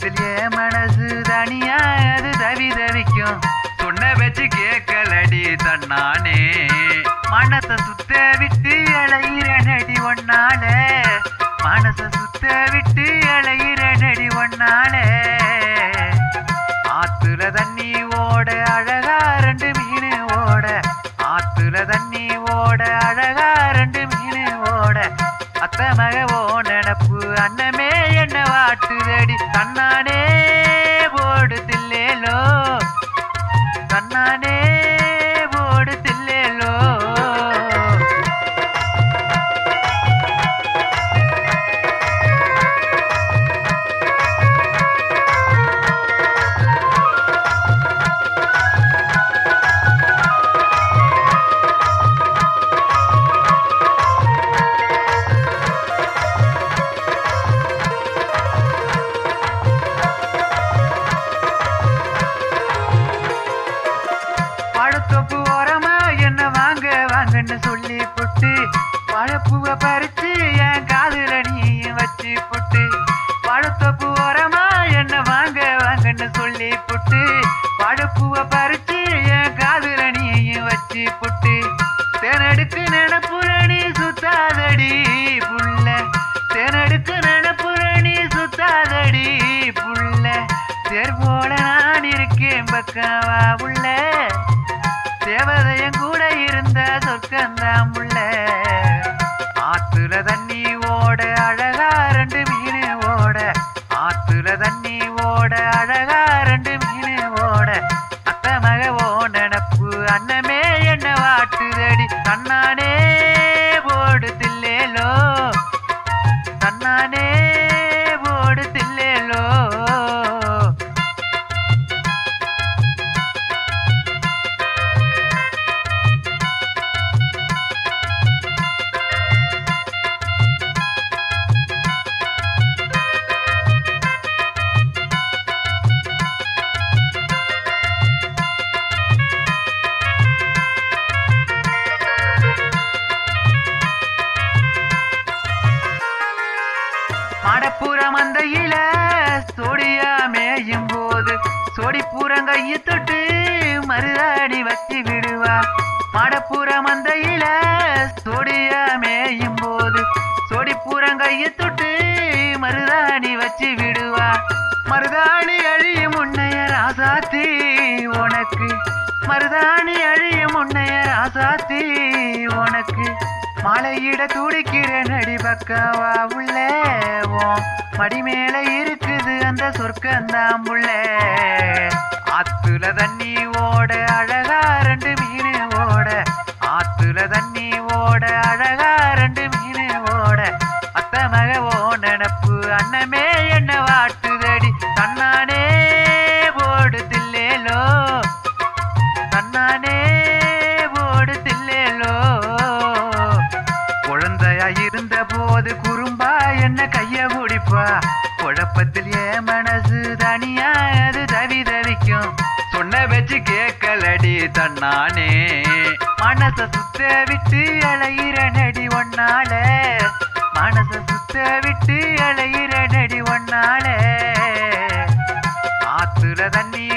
குழப்பத்தில் ஏன் மனசு தனியா அது தவி தவிக்கும். சொன்ன வச்சு கேட்கலடி தன்னானே மனசை சுத்த விட்டு அலையிற நடி ஒன்னால. மனசை சுத்த விட்டு அலையிற நடி ஒன்னால. ஆத்துல தண்ணி ஓட அழகா ரெண்டு மீன் ஓட. ஆத்துல தண்ணி ஓட அழகா ரெண்டு மீன் ஓட. அத்த மகவோ நினப்பு அன்னமே என்ன வாட்டுதடி. தன்னானே போடுதில்லேலோ தன்னானே போடுதில்லேலோ. பழத்தொப்பு ஓரமா என்ன வாங்க வாங்கன்னு சொல்லி புட்டு. பழப்பூவை பறிச்சு என் காதுல நீயும் வச்சு புட்டு. பழத்தொப்பு ஓரமா என்ன வாங்க வாங்கன்னு சொல்லி புட்டு. பழப்பூவை பறிச்சு என் காதுல நீயும் வச்சு புட்டு. தேனெடுக்கு நினப்புரணி சுத்தாதடி புள்ள. தேனெடுக்கு நினப்புரணி சுத்தாதடி புள்ள. தேர் போல நான் இருக்கேன் பக்கவா உள்ள. தேவதையன் கூட இருந்த சொர்க்கந்தான் உள்ள. ஆத்துல தண்ணி ஓட அழகா ரெண்டு மீன் ஓட. ஆத்துல தண்ணி ஓட அழகா ரெண்டு மீன் ஓட. அத்த மகவோ நினப்பு அன்னமே என்ன வாட்டுதடி. தன்னானே போடுதில்லேலோ தன்னானே போடுதில்லேலோ. மாடப்புறம் மந்தையில சோடியா மேயும் போது சோடிப்புறம் கையை தொட்டு மருதாடி வச்சு விடுவா. மாடப்புறம் மந்தையில சோடியா மேயும் போது சோடிப்புறம் கையை தொட்டு மருதாணி வச்சு விடுவா. மருதாணி அழியும் உன்னைய ராசாத்தி உனக்கு. மருதாணி அழியும் உன்னைய ராசாத்தி உனக்கு. மாலையிட துடிக்கிற நடி பக்கவா உள்ள. மடி மேல இருக்குது அந்த சொர்க்கந்தான் உள்ள. ஆத்துல தண்ணி ஓட அழகா ரெண்டு மீன் ஓட. ஆத்துல தண்ணி ஓட அழகா ரெண்டு மீன் ஓட. அத்த மகவோ நினப்பு அன்னமே என்ன வாட்டுதடி. தன்னானே போடுதில்லேலோ தன்னானே போடுதில்லேலோ. குழந்தையா இருந்த போது குறும்பா என்ன கைய பிடிப்பா. குழப்பத்தில் ஏன் மனசு தனியா அது தவி தவிக்கும். சொன்ன வச்சு கேட்கலடி தன்னானே மனசை சுத்த விட்டு அலையிற நடி ஒன்னால. மனசை சுத்த விட்டு அலையிற நடி ஒன்னால. ஆத்துல தண்ணி